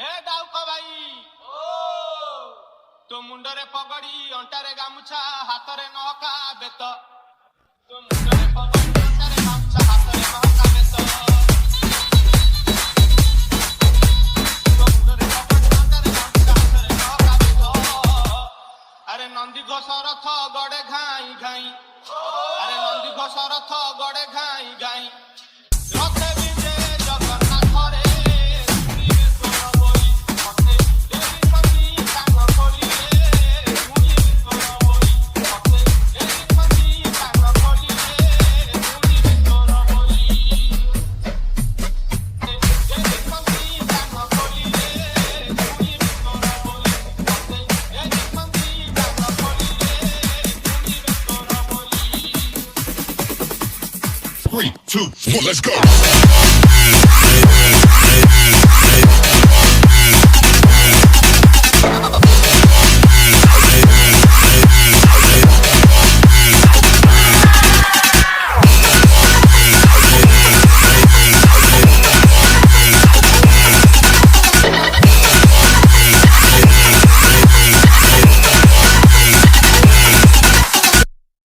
हे डाउका भाई तो मुंडरे पगड़ी अंटारे गामुछा हातरे नहका बेत तो मुंडरे पगड़ी अंटारे गामुछा हातरे नहका बेत तो मुंडरे पगड़ी अंटारे गामुछा हातरे नहका बेत अरे नंदी घोष रथ गड़े घाई घाई अरे नंदी घोष रथ गड़े घाई घाई रथे विजे जगन्नाथ रे Three, two, one, let's go.